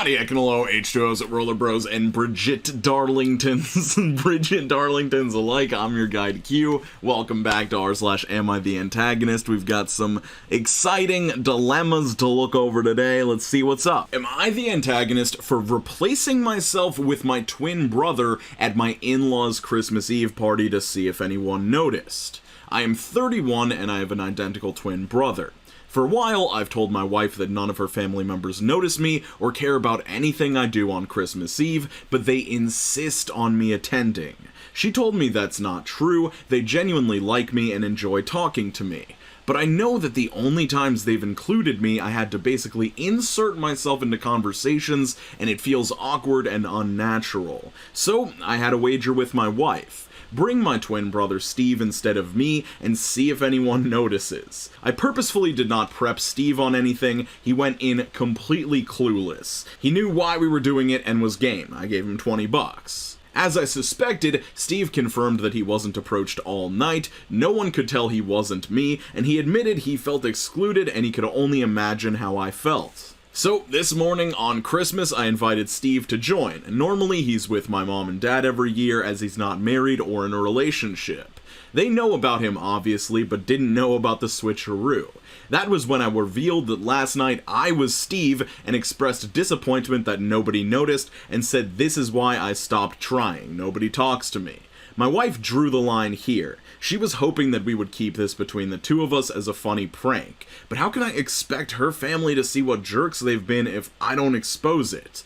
Howdy, Ekanalo, H2Os, Roller Bros, and Bridget Darlingtons, Bridget Darlingtons alike. I'm your guide Q. Welcome back to r/AmITheAntagonist. We've got some exciting dilemmas to look over today. Let's see what's up. Am I the antagonist for replacing myself with my twin brother at my in-laws' Christmas Eve party to see if anyone noticed? I am 31 and I have an identical twin brother. For a while, I've told my wife that none of her family members notice me or care about anything I do on Christmas Eve, but they insist on me attending. She told me that's not true, they genuinely like me and enjoy talking to me. But I know that the only times they've included me, I had to basically insert myself into conversations, and it feels awkward and unnatural. So, I had a wager with my wife. Bring my twin brother Steve instead of me, and see if anyone notices. I purposefully did not prep Steve on anything, he went in completely clueless. He knew why we were doing it and was game. I gave him $20. As I suspected, Steve confirmed that he wasn't approached all night, no one could tell he wasn't me, and he admitted he felt excluded and he could only imagine how I felt. So, this morning on Christmas, I invited Steve to join. Normally, he's with my mom and dad every year as he's not married or in a relationship. They know about him, obviously, but didn't know about the switcheroo. That was when I revealed that last night I was Steve and expressed disappointment that nobody noticed and said this is why I stopped trying. Nobody talks to me. My wife drew the line here. She was hoping that we would keep this between the two of us as a funny prank. But how can I expect her family to see what jerks they've been if I don't expose it?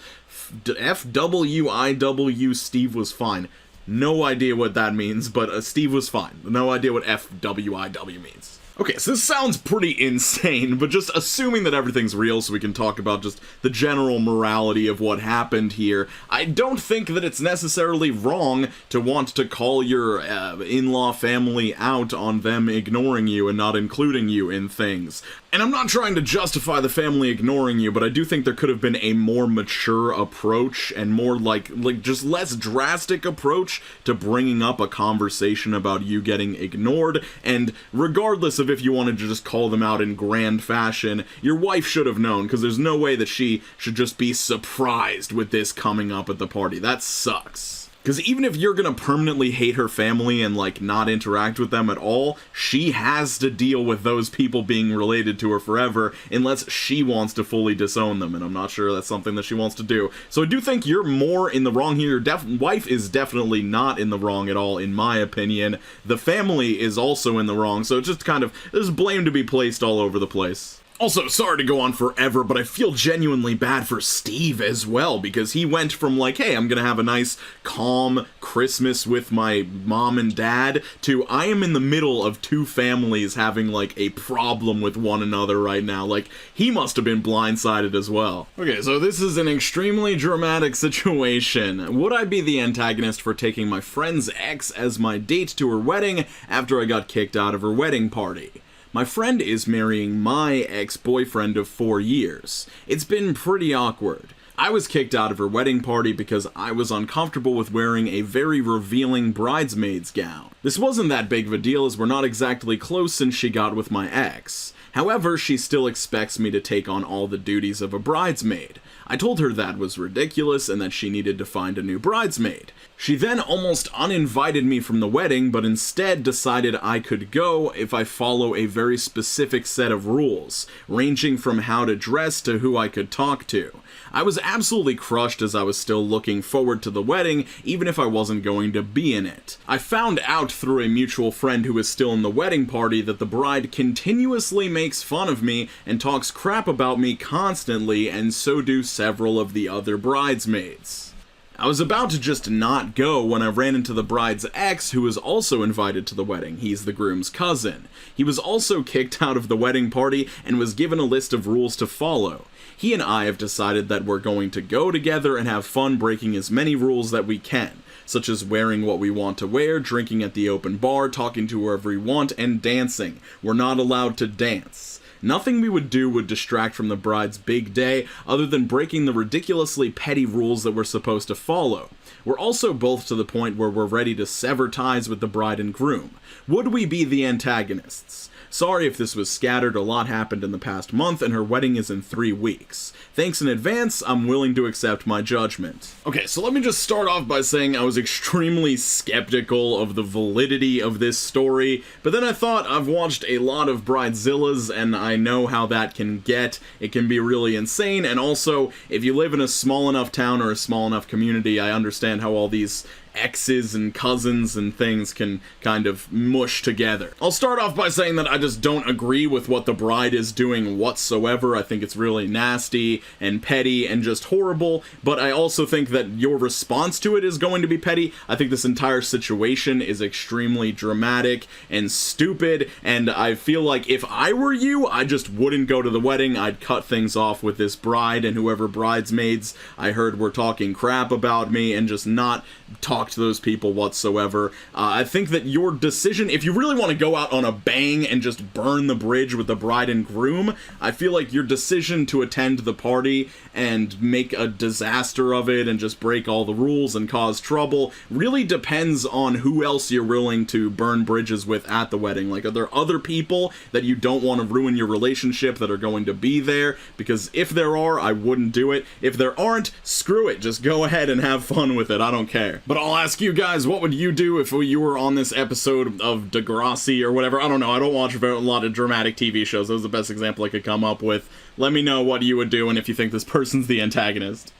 FWIW Steve was fine. No idea what that means, but Steve was fine. No idea what FWIW means. Okay, so this sounds pretty insane, but just assuming that everything's real so we can talk about just the general morality of what happened here, I don't think that it's necessarily wrong to want to call your in-law family out on them ignoring you and not including you in things. And I'm not trying to justify the family ignoring you, but I do think there could have been a more mature approach and more like just less drastic approach to bringing up a conversation about you getting ignored, and regardless of if you wanted to just call them out in grand fashion, your wife should have known, because there's no way that she should just be surprised with this coming up at the party. That sucks. Because even if you're gonna permanently hate her family and, not interact with them at all, she has to deal with those people being related to her forever, unless she wants to fully disown them, and I'm not sure that's something that she wants to do. So I do think you're more in the wrong here. Your wife is definitely not in the wrong at all, in my opinion. The family is also in the wrong, so it's just there's blame to be placed all over the place. Also, sorry to go on forever, but I feel genuinely bad for Steve as well, because he went from hey, I'm gonna have a nice, calm Christmas with my mom and dad, to I am in the middle of two families having, a problem with one another right now. He must have been blindsided as well. Okay, so this is an extremely dramatic situation. Would I be the antagonist for taking my friend's ex as my date to her wedding after I got kicked out of her wedding party? My friend is marrying my ex-boyfriend of 4 years. It's been pretty awkward. I was kicked out of her wedding party because I was uncomfortable with wearing a very revealing bridesmaid's gown. This wasn't that big of a deal as we're not exactly close since she got with my ex. However, she still expects me to take on all the duties of a bridesmaid. I told her that was ridiculous and that she needed to find a new bridesmaid. She then almost uninvited me from the wedding, but instead decided I could go if I follow a very specific set of rules, ranging from how to dress to who I could talk to. I was absolutely crushed as I was still looking forward to the wedding, even if I wasn't going to be in it. I found out through a mutual friend who was still in the wedding party that the bride continuously makes fun of me and talks crap about me constantly, and so do several of the other bridesmaids. I was about to just not go when I ran into the bride's ex, who was also invited to the wedding. He's the groom's cousin. He was also kicked out of the wedding party and was given a list of rules to follow. He and I have decided that we're going to go together and have fun breaking as many rules that we can, such as wearing what we want to wear, drinking at the open bar, talking to whoever we want, and dancing. We're not allowed to dance. Nothing we would do would distract from the bride's big day, other than breaking the ridiculously petty rules that we're supposed to follow. We're also both to the point where we're ready to sever ties with the bride and groom. Would we be the antagonists? Sorry if this was scattered, a lot happened in the past month, and her wedding is in 3 weeks. Thanks in advance, I'm willing to accept my judgment. Okay, so let me just start off by saying I was extremely skeptical of the validity of this story, but then I thought I've watched a lot of Bridezillas, and I know how that can get. It can be really insane, and also, if you live in a small enough town or a small enough community, I understand how all these exes and cousins and things can kind of mush together. I'll start off by saying that I just don't agree with what the bride is doing whatsoever. I think it's really nasty and petty and just horrible, but I also think that your response to it is going to be petty. I think this entire situation is extremely dramatic and stupid, and I feel like if I were you, I just wouldn't go to the wedding. I'd cut things off with this bride and whoever bridesmaids I heard were talking crap about me, and just not talk to those people whatsoever. I think that your decision, if you really want to go out on a bang and just burn the bridge with the bride and groom, I feel like your decision to attend the party and make a disaster of it and just break all the rules and cause trouble really depends on who else you're willing to burn bridges with at the wedding. Like, are there other people that you don't want to ruin your relationship that are going to be there? Because if there are, I wouldn't do it. If there aren't, screw it. Just go ahead and have fun with it. I don't care. But I'll ask you guys, what would you do if you were on this episode of Degrassi or whatever? I don't know. I don't watch a lot of dramatic TV shows. That was the best example I could come up with. Let me know what you would do and if you think this person's the antagonist.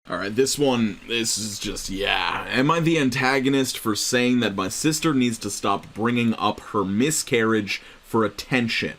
Alright, this is just, yeah. Am I the antagonist for saying that my sister needs to stop bringing up her miscarriage for attention?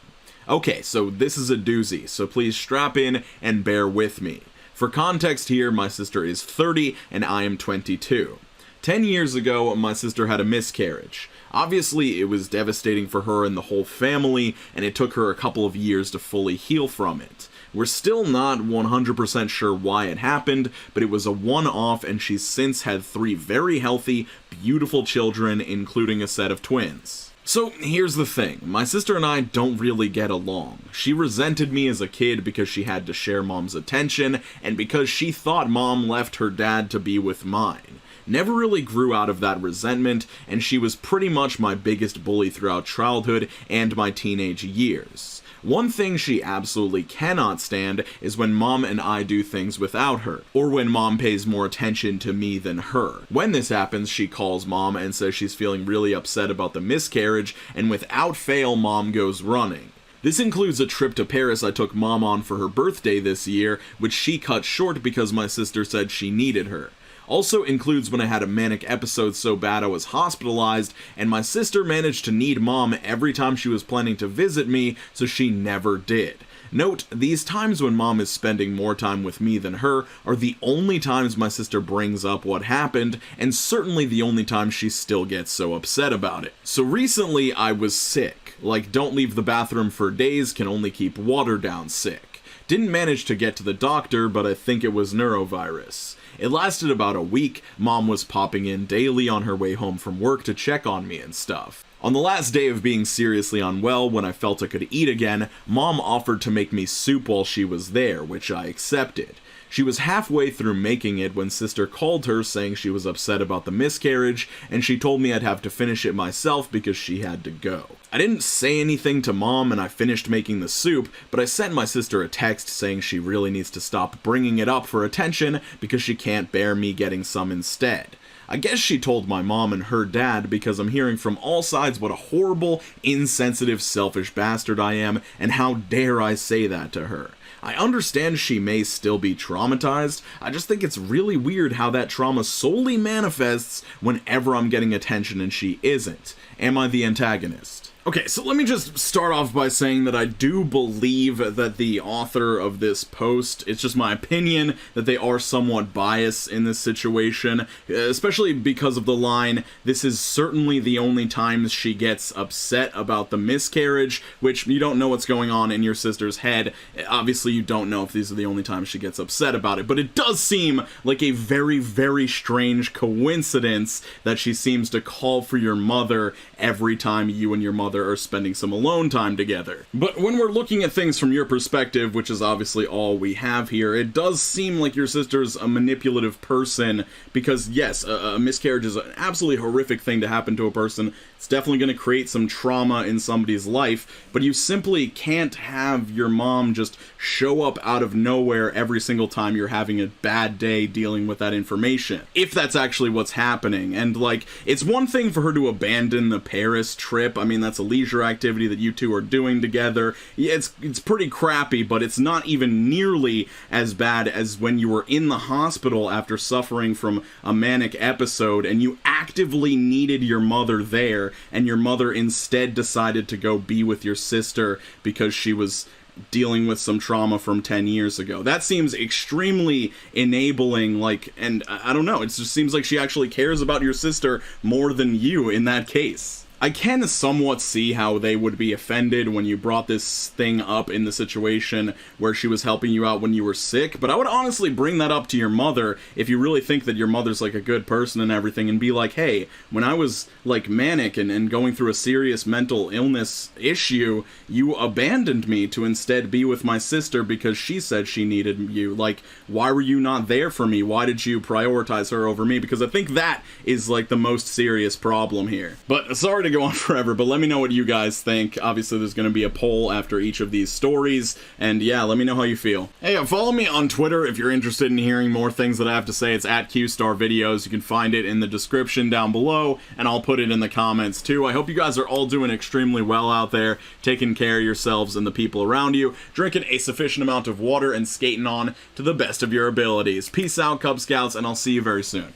Okay, so this is a doozy, so please strap in and bear with me. For context here, my sister is 30 and I am 22. 10 years ago, my sister had a miscarriage. Obviously, it was devastating for her and the whole family, and it took her a couple of years to fully heal from it. We're still not 100% sure why it happened, but it was a one-off, and she's since had 3 very healthy, beautiful children, including a set of twins. So, here's the thing. My sister and I don't really get along. She resented me as a kid because she had to share mom's attention, and because she thought mom left her dad to be with mine. Never really grew out of that resentment, and she was pretty much my biggest bully throughout childhood and my teenage years. One thing she absolutely cannot stand is when mom and I do things without her, or when mom pays more attention to me than her. When this happens, she calls mom and says she's feeling really upset about the miscarriage, and without fail, mom goes running. This includes a trip to Paris I took mom on for her birthday this year, which she cut short because my sister said she needed her. Also includes when I had a manic episode so bad I was hospitalized, and my sister managed to need mom every time she was planning to visit me, so she never did. Note, these times when mom is spending more time with me than her are the only times my sister brings up what happened, and certainly the only time she still gets so upset about it. So recently I was sick. Like, don't leave the bathroom for days, can only keep water down sick. Didn't manage to get to the doctor, but I think it was neurovirus. It lasted about a week. Mom was popping in daily on her way home from work to check on me and stuff. On the last day of being seriously unwell, when I felt I could eat again, mom offered to make me soup while she was there, which I accepted. She was halfway through making it when sister called her saying she was upset about the miscarriage, and she told me I'd have to finish it myself because she had to go. I didn't say anything to mom and I finished making the soup, but I sent my sister a text saying she really needs to stop bringing it up for attention because she can't bear me getting some instead. I guess she told my mom and her dad because I'm hearing from all sides what a horrible, insensitive, selfish bastard I am, and how dare I say that to her. I understand she may still be traumatized, I just think it's really weird how that trauma solely manifests whenever I'm getting attention and she isn't. Am I the antagonist? Okay, so let me just start off by saying that I do believe that the author of this post, it's just my opinion, that they are somewhat biased in this situation, especially because of the line, "This is certainly the only time she gets upset about the miscarriage," which you don't know what's going on in your sister's head. Obviously, you don't know if these are the only times she gets upset about it, but it does seem like a very, very strange coincidence that she seems to call for your mother every time you and your mother mother are spending some alone time together. But when we're looking at things from your perspective, which is obviously all we have here, it does seem like your sister's a manipulative person, because yes, a miscarriage is an absolutely horrific thing to happen to a person. It's definitely going to create some trauma in somebody's life, but you simply can't have your mom just show up out of nowhere every single time you're having a bad day dealing with that information, if that's actually what's happening. And like, it's one thing for her to abandon the Paris trip. I mean, that's a leisure activity that you two are doing together. Yeah, it's pretty crappy, but it's not even nearly as bad as when you were in the hospital after suffering from a manic episode and you actively needed your mother there, and your mother instead decided to go be with your sister because she was dealing with some trauma from 10 years ago. That seems extremely enabling, like, and I don't know, it just seems like she actually cares about your sister more than you in that case. I can somewhat see how they would be offended when you brought this thing up in the situation where she was helping you out when you were sick, but I would honestly bring that up to your mother if you really think that your mother's like a good person and everything, and be like, hey, when I was like manic and going through a serious mental illness issue, you abandoned me to instead be with my sister because she said she needed you. Like, why were you not there for me? Why did you prioritize her over me? Because I think that is like the most serious problem here. But sorry to go on forever, but let me know what you guys think. Obviously, there's going to be a poll after each of these stories, and yeah, let me know how you feel. Hey, follow me on Twitter if you're interested in hearing more things that I have to say. It's at QStarVideos. You can find it in the description down below, and I'll put it in the comments too. I hope you guys are all doing extremely well out there, taking care of yourselves and the people around you, drinking a sufficient amount of water, and skating on to the best of your abilities. Peace out, Cub Scouts, and I'll see you very soon.